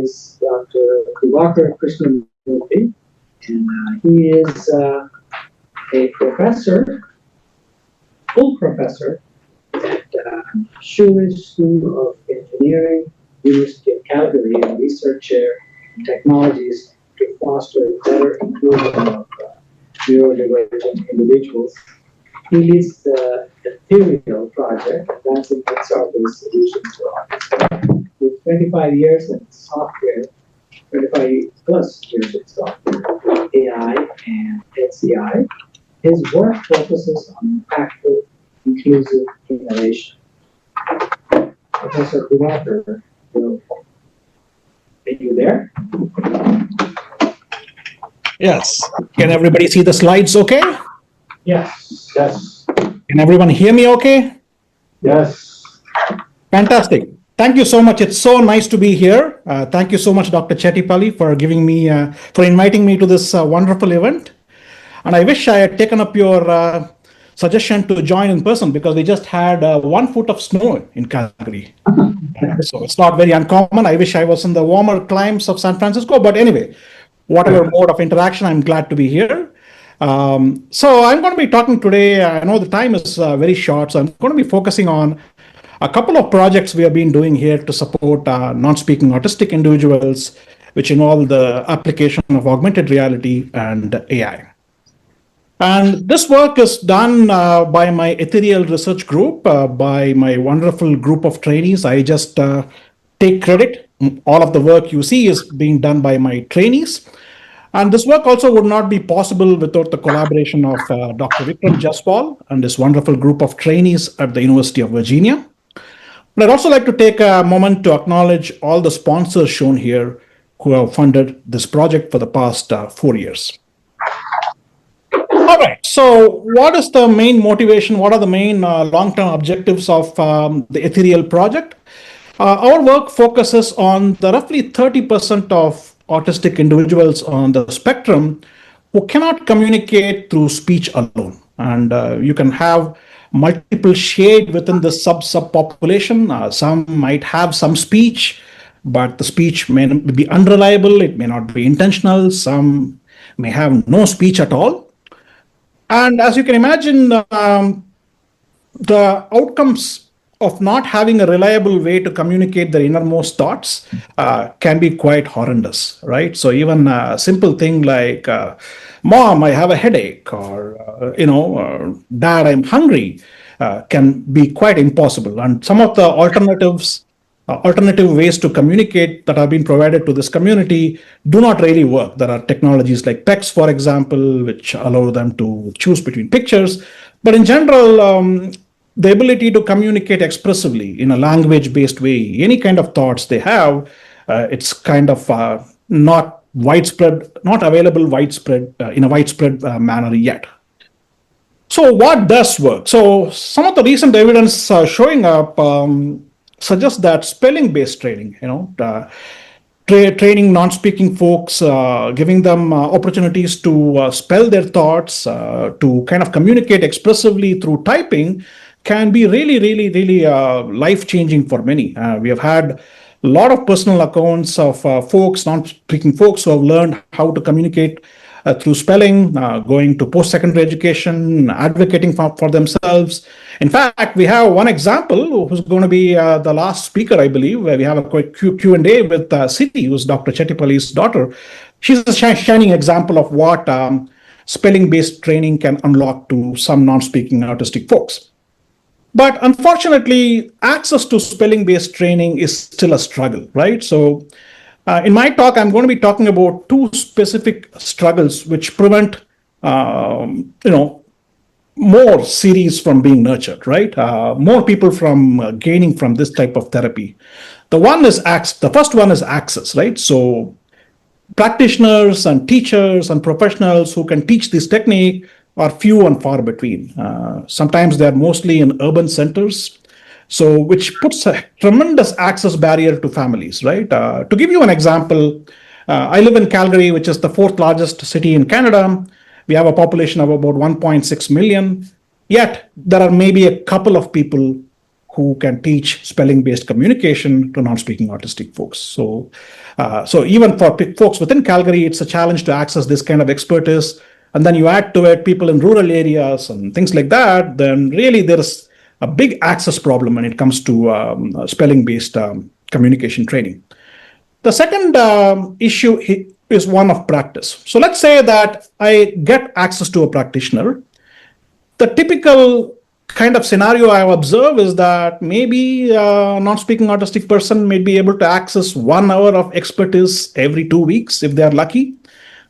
is Dr. Diwakar Krishnamurthy, and he is a professor, full professor at Schulich School of Engineering, University of Calgary, and research chair in technologies to foster better inclusion of neurodivergent individuals. He leads the ETHERIAL Project, advancing consultative solutions for autism. With 25 years in software, 25 plus years in software, AI, and HCI, his work focuses on impactful, inclusive innovation. Professor Diwakar, are you there? Yes. Can everybody see the slides okay? Yes. Yes. Can everyone hear me okay? Yes. Fantastic. Thank you so much. It's so nice to be here. Thank you so much, Dr. Chettipalli, for for inviting me to this wonderful event. And I wish I had taken up your suggestion to join in person, because we just had 1 foot of snow in Calgary. So it's not very uncommon. I wish I was in the warmer climes of San Francisco. But anyway, whatever mode of interaction, I'm glad to be here. So I'm going to be talking today. I know the time is very short, so I'm going to be focusing on a couple of projects we have been doing here to support non-speaking autistic individuals, which involve the application of augmented reality and AI. And this work is done by my ethereal research group, by my wonderful group of trainees. I just take credit. All of the work you see is being done by my trainees. And this work also would not be possible without the collaboration of Dr. Vikram Jaspal and this wonderful group of trainees at the University of Virginia. But I'd also like to take a moment to acknowledge all the sponsors shown here who have funded this project for the past 4 years. All right, so what is the main motivation? What are the main long-term objectives of the Ethereal Project? Our work focuses on the roughly 30% of autistic individuals on the spectrum who cannot communicate through speech alone. And you can have multiple shade within the subpopulation. Some might have some speech, but the speech may be unreliable. It may not be intentional. Some may have no speech at all. And as you can imagine, the outcomes of not having a reliable way to communicate their innermost thoughts can be quite horrendous, right? So even a simple thing like, Mom, I have a headache, or, Dad, I'm hungry, can be quite impossible. And some of the alternative ways to communicate that have been provided to this community do not really work. There are technologies like PECs, for example, which allow them to choose between pictures. But in general, the ability to communicate expressively in a language-based way, any kind of thoughts they have, it's kind of not widespread, not available widespread in a widespread manner yet. So what does work? So some of the recent evidence showing up suggests that spelling-based training, training non-speaking folks, giving them opportunities to spell their thoughts, to kind of communicate expressively through typing, can be really life-changing for many. We have had a lot of personal accounts of folks, non-speaking folks, who have learned how to communicate through spelling, going to post-secondary education, advocating for themselves. In fact, we have one example who's going to be the last speaker, I believe, where we have a quick Q&A with Siti, who's Dr. Chettipalli's daughter. She's a shining example of what spelling-based training can unlock to some non-speaking autistic folks. But unfortunately, access to spelling-based training is still a struggle, right? So in my talk, I'm going to be talking about 2 specific struggles which prevent, more series from being nurtured, right? More people from gaining from this type of therapy. The first one is access, right? So practitioners and teachers and professionals who can teach this technique are few and far between. Sometimes they're mostly in urban centers, so which puts a tremendous access barrier to families, right? To give you an example, I live in Calgary, which is the 4th largest city in Canada. We have a population of about 1.6 million, yet there are maybe a couple of people who can teach spelling-based communication to non-speaking autistic folks. So even for folks within Calgary, it's a challenge to access this kind of expertise. And then you add to it people in rural areas and things like that, then really there's a big access problem when it comes to spelling-based communication training. The second issue is one of practice. So let's say that I get access to a practitioner. The typical kind of scenario I observe is that maybe a non-speaking autistic person may be able to access 1 hour of expertise every 2 weeks if they are lucky.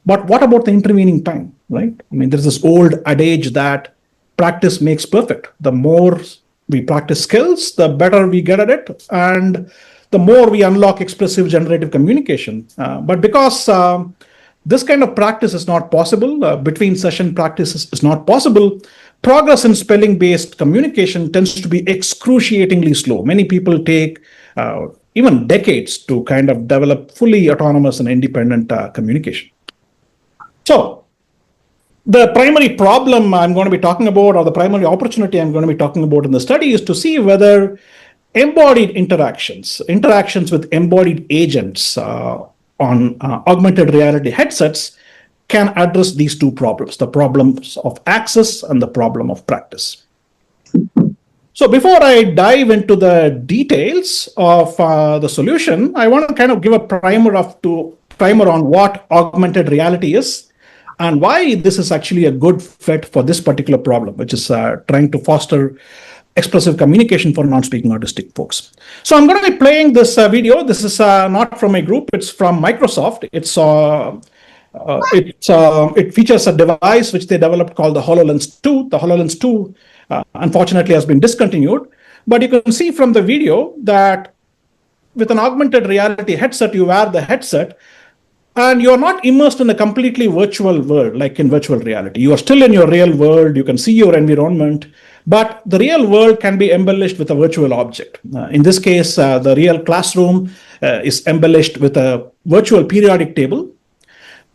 But what about the intervening time, right? I mean, there's this old adage that practice makes perfect. The more we practice skills, the better we get at it, and the more we unlock expressive generative communication. But because this kind of practice is not possible, between session practice is not possible, progress in spelling-based communication tends to be excruciatingly slow. Many people take even decades to kind of develop fully autonomous and independent communication. So the primary problem I'm going to be talking about, or the primary opportunity I'm going to be talking about in the study, is to see whether embodied interactions with embodied agents on augmented reality headsets can address these two problems, the problems of access and the problem of practice. So before I dive into the details of the solution, I want to kind of give a primer on what augmented reality is and why this is actually a good fit for this particular problem, which is trying to foster expressive communication for non-speaking autistic folks. So I'm going to be playing this video. This is not from a group, it's from Microsoft. It features a device which they developed called the HoloLens 2. The HoloLens 2 unfortunately has been discontinued, but you can see from the video that with an augmented reality headset, you wear the headset and you're not immersed in a completely virtual world like in virtual reality. You are still in your real world, you can see your environment, but the real world can be embellished with a virtual object. In this case, the real classroom is embellished with a virtual periodic table.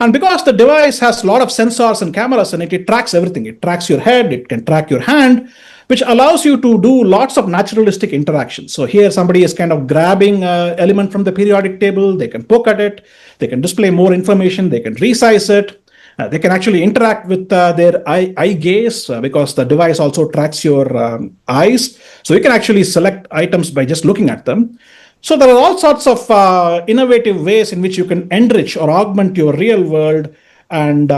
And because the device has a lot of sensors and cameras in it, it tracks everything. It tracks your head, it can track your hand, which allows you to do lots of naturalistic interactions. So here somebody is kind of grabbing an element from the periodic table, they can poke at it, they can display more information, they can resize it, they can actually interact with their eye gaze because the device also tracks your eyes. So you can actually select items by just looking at them. So there are all sorts of innovative ways in which you can enrich or augment your real world and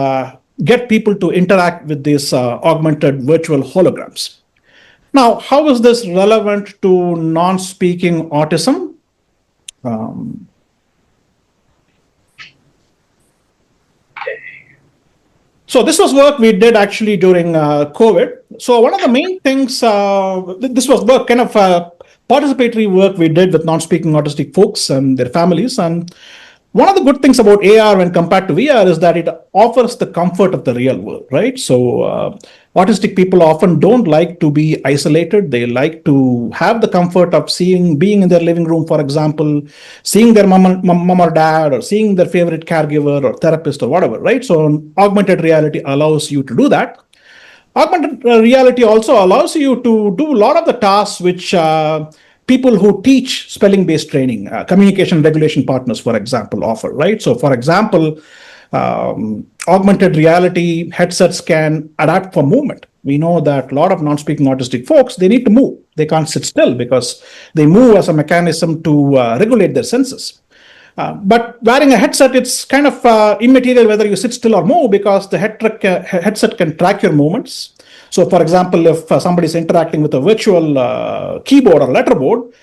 get people to interact with these augmented virtual holograms. Now, how is this relevant to non-speaking autism? So this was work we did actually during COVID. So one of the main things, this was work, kind of participatory work we did with non-speaking autistic folks and their families. And one of the good things about AR when compared to VR is that it offers the comfort of the real world, right? So autistic people often don't like to be isolated. They like to have the comfort of being in their living room, for example, seeing their mom or dad, or seeing their favorite caregiver or therapist or whatever, right? So augmented reality allows you to do that. Augmented reality also allows you to do a lot of the tasks which people who teach spelling-based training, communication regulation partners, for example, offer, right? So, for example, augmented reality headsets can adapt for movement. We know that a lot of non-speaking autistic folks, they need to move. They can't sit still because they move as a mechanism to regulate their senses. But wearing a headset, it's kind of immaterial whether you sit still or move because the headset can track your movements. So, for example, if somebody is interacting with a virtual keyboard or letterboard,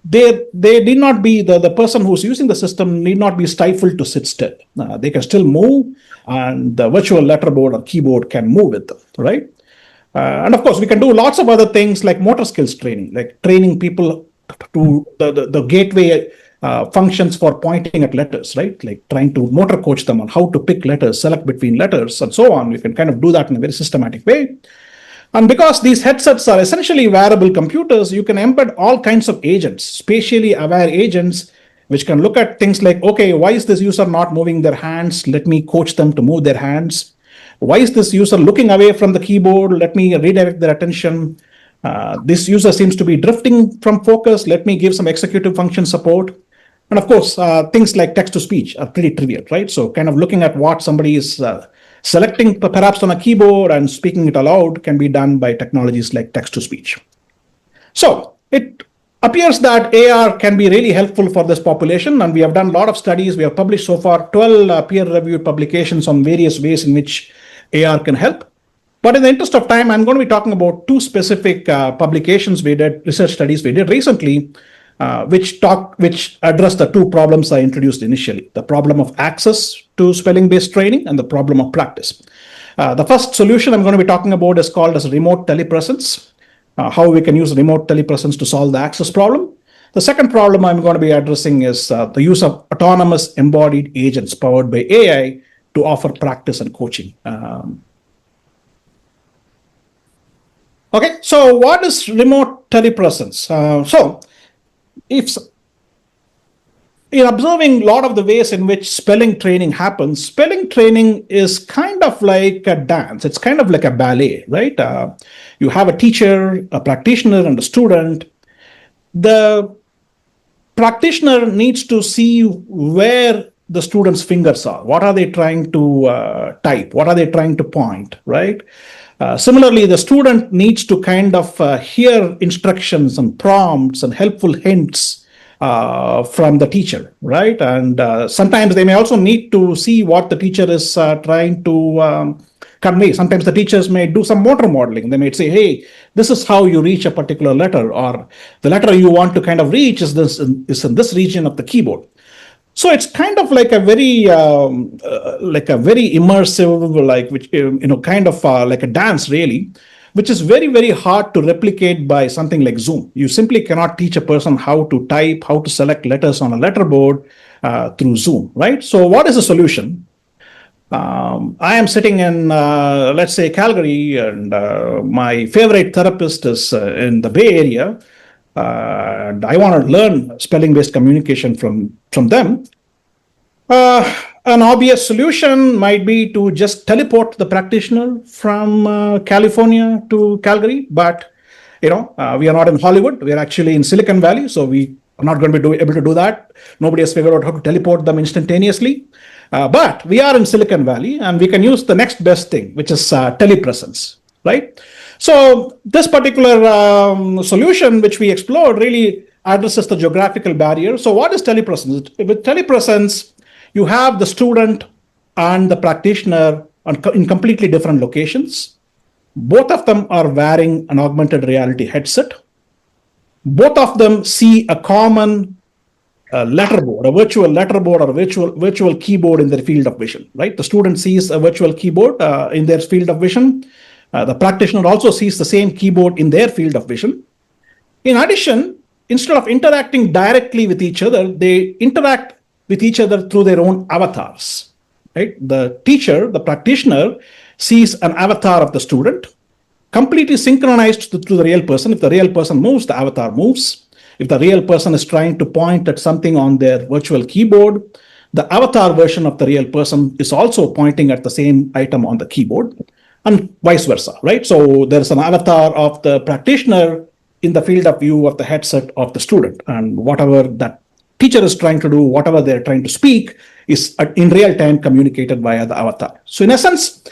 they need not be, the person who's using the system need not be stifled to sit still. They can still move, and the virtual letterboard or keyboard can move with them, right? And of course, we can do lots of other things like motor skills training, like training people to the gateway functions for pointing at letters, right? Like trying to motor coach them on how to pick letters, select between letters, and so on. We can kind of do that in a very systematic way. And because these headsets are essentially wearable computers, you can embed all kinds of agents, spatially aware agents, which can look at things like, okay, why is this user not moving their hands? Let me coach them to move their hands. Why is this user looking away from the keyboard? Let me redirect their attention. This user seems to be drifting from focus. Let me give some executive function support. And of course, things like text-to-speech are pretty trivial, right? So kind of looking at what somebody is selecting perhaps on a keyboard and speaking it aloud can be done by technologies like text-to-speech. So it appears that AR can be really helpful for this population, and we have done a lot of studies. We have published so far 12 peer-reviewed publications on various ways in which AR can help. But in the interest of time, I'm going to be talking about two specific publications we did, research studies we did recently, which address the two problems I introduced initially: the problem of access to spelling-based training and the problem of practice. The first solution I'm going to be talking about is called as remote telepresence, how we can use remote telepresence to solve the access problem. The second problem I'm going to be addressing is the use of autonomous embodied agents powered by AI to offer practice and coaching. Okay, so what is remote telepresence? If in observing a lot of the ways in which spelling training happens, spelling training is kind of like a dance. It's kind of like a ballet, right? You have a teacher, a practitioner, and a student. The practitioner needs to see where the student's fingers are. What are they trying to type? What are they trying to point, right? Similarly, the student needs to kind of hear instructions and prompts and helpful hints from the teacher, right? And sometimes they may also need to see what the teacher is trying to convey. Sometimes the teachers may do some motor modeling. They may say, hey, this is how you reach a particular letter, or the letter you want to kind of reach is in this region of the keyboard. So it's kind of like a very immersive, like a dance, really, which is very, very hard to replicate by something like Zoom. You simply cannot teach a person how to type, how to select letters on a letterboard through Zoom, right? So what is the solution? I am sitting in, let's say, Calgary, and my favorite therapist is in the Bay Area. And I want to learn spelling-based communication from them. An obvious solution might be to just teleport the practitioner from California to Calgary, but we are not in Hollywood. We are actually in Silicon Valley, so we are not going to be able to do that. Nobody has figured out how to teleport them instantaneously. But we are in Silicon Valley, and we can use the next best thing, which is telepresence, right? So this particular solution, which we explored, really addresses the geographical barrier. So what is telepresence? With telepresence, you have the student and the practitioner in completely different locations. Both of them are wearing an augmented reality headset. Both of them see a common letterboard, a virtual letterboard, or a virtual keyboard in their field of vision, right? The student sees a virtual keyboard in their field of vision. The practitioner also sees the same keyboard in their field of vision. In addition, instead of interacting directly with each other, they interact with each other through their own avatars, right? The teacher, the practitioner, sees an avatar of the student, completely synchronized to the real person. If the real person moves, the avatar moves. If the real person is trying to point at something on their virtual keyboard, the avatar version of the real person is also pointing at the same item on the keyboard, and vice versa, right? So there's an avatar of the practitioner in the field of view of the headset of the student, and whatever that teacher is trying to do, whatever they're trying to speak, is in real time communicated via the avatar. So in essence,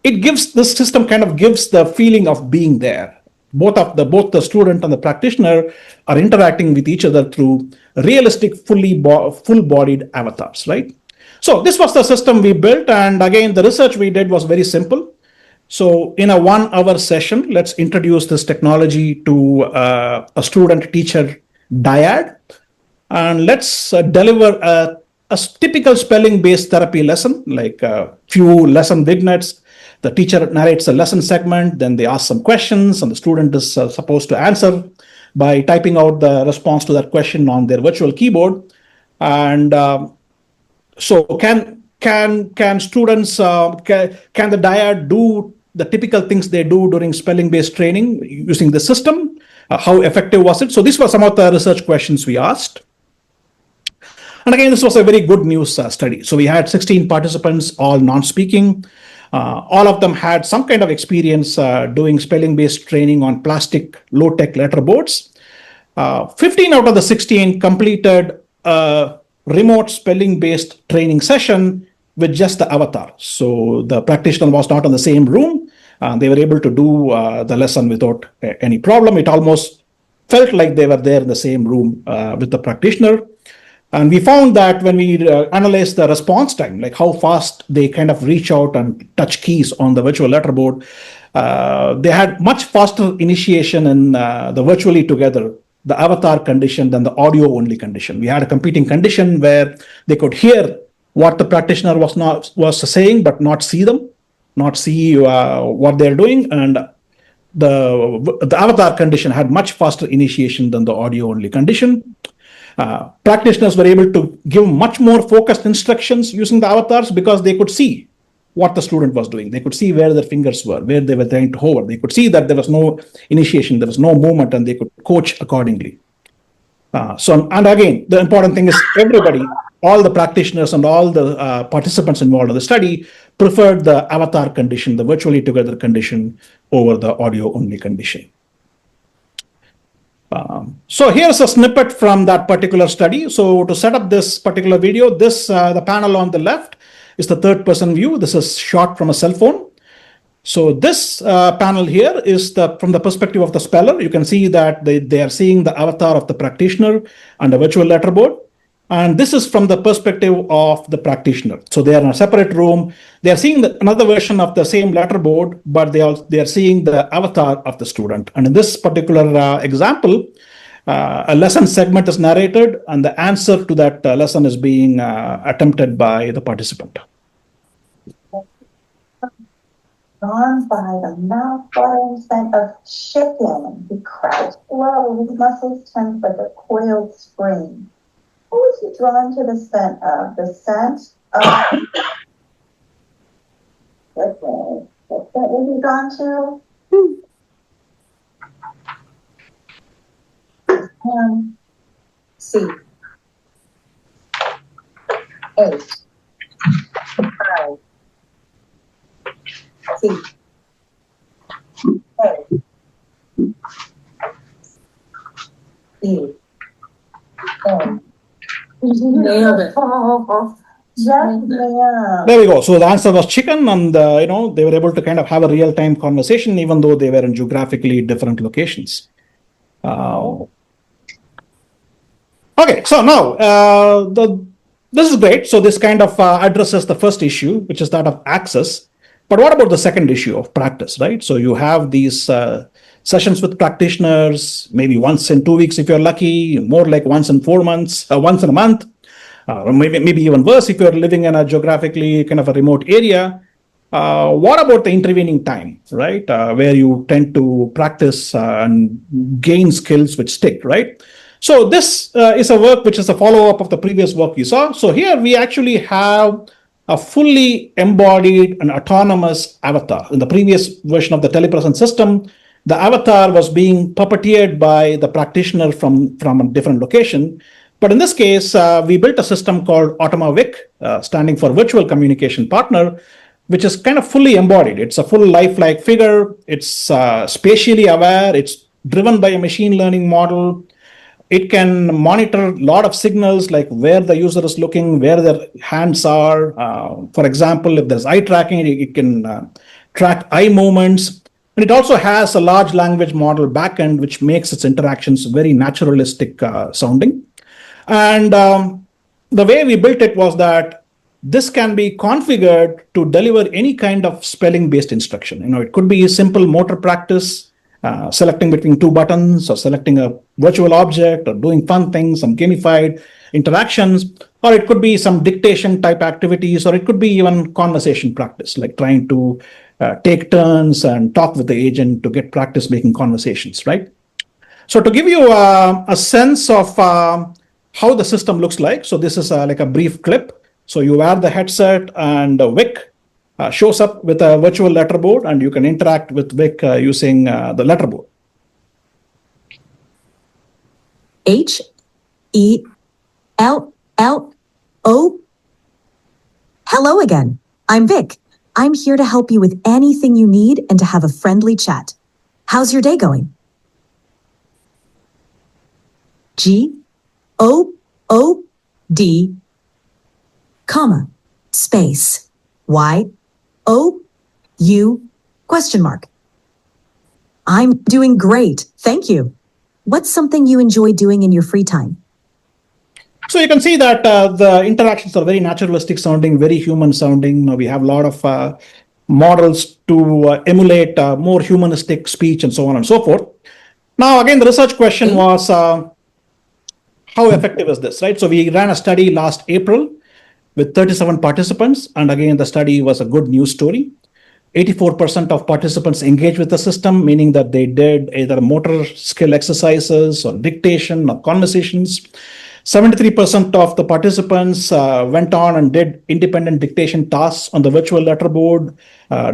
this system kind of gives the feeling of being there. Both the student and the practitioner are interacting with each other through realistic, full-bodied avatars, right? So this was the system we built, and again, the research we did was very simple. So in a 1-hour session, let's introduce this technology to a student-teacher dyad, and let's deliver a typical spelling-based therapy lesson, like a few lesson vignettes. The teacher narrates a lesson segment, then they ask some questions, and the student is supposed to answer by typing out the response to that question on their virtual keyboard. And so can students, can the dyad do the typical things they do during spelling-based training using the system? How effective was it? So these were some of the research questions we asked. And again, this was a very good news study. So we had 16 participants, all non-speaking. All of them had some kind of experience doing spelling-based training on plastic low-tech letterboards. 15 out of the 16 completed a remote spelling-based training session with just the avatar. So the practitioner was not in the same room. They were able to do the lesson without any problem. It almost felt like they were there in the same room with the practitioner. And we found that when we analyzed the response time, like how fast they kind of reach out and touch keys on the virtual letterboard, they had much faster initiation in the virtually together, the avatar condition, than the audio only condition. We had a competing condition where they could hear what the practitioner was saying, but not see them, not see what they're doing. And the avatar condition had much faster initiation than the audio only condition. Practitioners were able to give much more focused instructions using the avatars because they could see what the student was doing. They could see where their fingers were, where they were trying to hover. They could see that there was no initiation, there was no movement, and they could coach accordingly. And again, the important thing is everybody, all the practitioners and all the participants involved in the study preferred the avatar condition, the virtually together condition, over the audio only condition. So here's a snippet from that particular study. So to set up this particular video, the panel on the left is the third person view. This is shot from a cell phone. So this panel here is from the perspective of the speller. You can see that they are seeing the avatar of the practitioner and the virtual letterboard. And this is from the perspective of the practitioner. So they are in a separate room. They are seeing another version of the same letterboard, but they are seeing the avatar of the student. And in this particular example, a lesson segment is narrated, and the answer to that lesson is being attempted by the participant. Drawn by the mouth-watering scent of chicken, he crouched low, his muscles tense like a coiled spring. Who was he drawn to the scent of? The scent of... What scent was he drawn to? C. 8. 5. C. A. E. N. Nailed it. There we go. So the answer was chicken, and they were able to kind of have a real-time conversation, even though they were in geographically different locations. Okay, so now this is great. So this kind of addresses the first issue, which is that of access. But what about the second issue of practice, right? So you have these sessions with practitioners, maybe once in 2 weeks if you're lucky, more like once in 4 months, once in a month, or maybe even worse if you're living in a geographically kind of a remote area. What about the intervening time, right? Where you tend to practice and gain skills which stick, right? So this is a work which is a follow-up of the previous work you saw. So here we actually have a fully embodied and autonomous avatar. In the previous version of the telepresence system, the avatar was being puppeteered by the practitioner from a different location. But in this case, we built a system called Automa VIC, standing for Virtual Communication Partner, which is kind of fully embodied. It's a full lifelike figure. It's spatially aware. It's driven by a machine learning model. It can monitor a lot of signals like where the user is looking, where their hands are. For example, if there's eye tracking, it can track eye movements. And it also has a large language model backend, which makes its interactions very naturalistic sounding. And the way we built it was that this can be configured to deliver any kind of spelling-based instruction. It could be a simple motor practice, selecting between 2 buttons, or selecting a virtual object, or doing fun things, some gamified interactions, or it could be some dictation type activities, or it could be even conversation practice, like trying to take turns and talk with the agent to get practice making conversations, right? So to give you a sense of how the system looks like, so this is like a brief clip. So you wear the headset, and the VIC shows up with a virtual letterboard, and you can interact with VIC using the letterboard. HELLO. Hello again. I'm Vic. I'm here to help you with anything you need and to have a friendly chat. How's your day going? G-O-O-D, comma, space, Y-O-U, question mark. I'm doing great, thank you. What's something you enjoy doing in your free time? So you can see that the interactions are very naturalistic sounding, very human sounding. Now we have a lot of models to emulate more humanistic speech and so on and so forth. Now, again, the research question was, how effective is this, right? So we ran a study last April with 37 participants. And again, the study was a good news story. 84% of participants engaged with the system, meaning that they did either motor skill exercises or dictation or conversations. 73% of the participants went on and did independent dictation tasks on the virtual letterboard,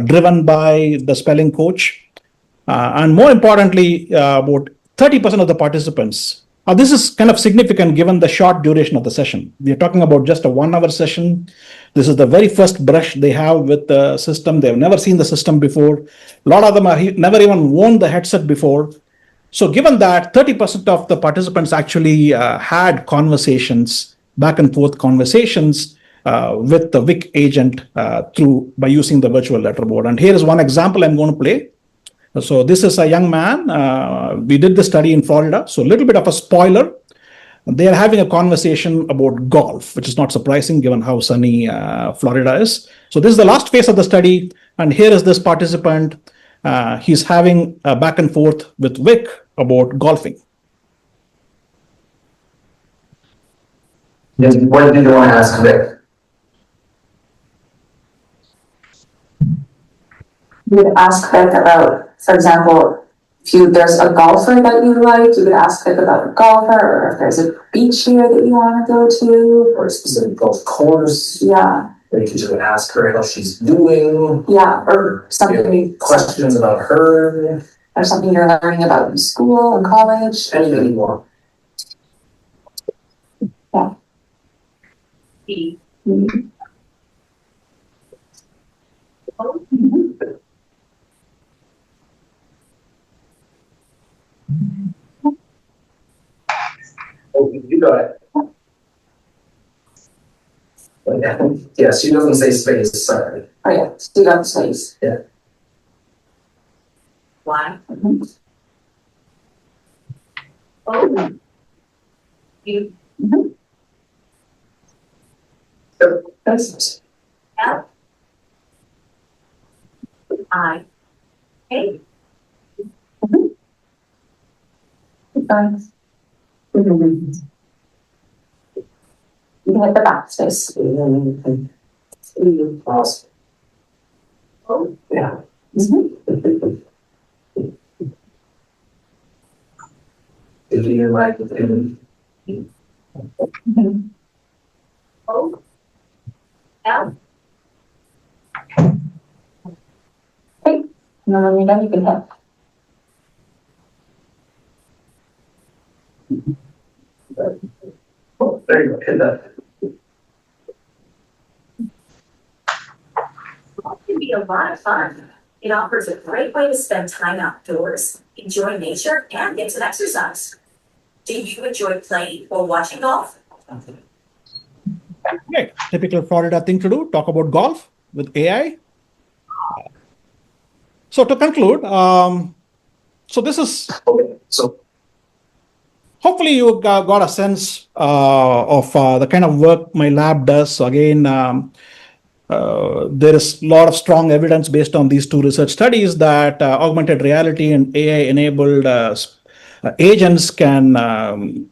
driven by the spelling coach. And more importantly, about 30% of the participants. This is kind of significant given the short duration of the session. We are talking about just a 1 hour session. This is the very first brush they have with the system. They've never seen the system before. A lot of them are never even worn the headset before. So given that 30% of the participants actually had conversations, back and forth conversations with the VIC agent by using the virtual letterboard. And here is one example I'm going to play. So this is a young man. We did the study in Florida. So a little bit of a spoiler. They are having a conversation about golf, which is not surprising given how sunny Florida is. So this is the last phase of the study. And here is this participant. He's having a back and forth with Vic about golfing. Yes, what did you want to ask Vic? You would ask Vic about, for example, if there's a golfer that you like, you would ask Vic about a golfer, or if there's a beach here that you want to go to. Or a specific golf course. Yeah. Or you could just ask her how she's doing. Yeah, or something. Questions about her. Or something you're learning about in school and college. Anything you want. Yeah. Mm-hmm. Oh, you got it. Yeah, she doesn't say space, sorry. Oh yeah, you got the space. Yeah. Why? Mm-hmm. Oh. You. Mm-hmm. So, that's L. I. A. Thanks. Mm-hmm. You can hit the backspace. awesome. Oh. Yeah. Mm-hmm. If you like it, Mm-hmm. O. L. Okay. And then when you're done, you can hit. oh, there you go, hit that. Golf can be a lot of fun. It offers a great way to spend time outdoors, enjoy nature, and get some exercise. Do you enjoy playing or watching golf? Okay, typical Florida thing to do, talk about golf with AI. So to conclude, so this is, Okay, so hopefully you got a sense of the kind of work my lab does. So again, there is a lot of strong evidence based on these two research studies that augmented reality and AI-enabled agents can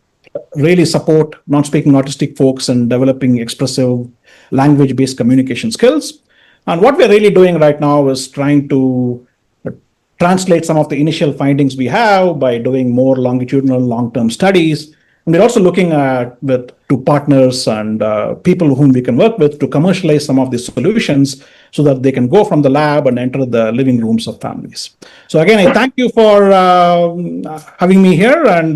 really support non-speaking autistic folks in developing expressive language-based communication skills. And what we're really doing right now is trying to translate some of the initial findings we have by doing more longitudinal long-term studies. And we're also looking at to partners and people whom we can work with to commercialize some of these solutions so that they can go from the lab and enter the living rooms of families. So again, I thank you for having me here and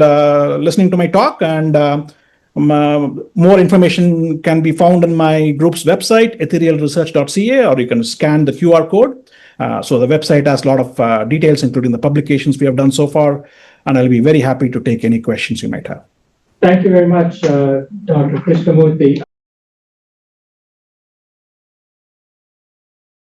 listening to my talk. And More information can be found on my group's website, etherealresearch.ca, or you can scan the QR code. So the website has a lot of details, including the publications we have done so far, and I'll be very happy to take any questions you might have. Thank you very much, Dr. Krishnamurthy.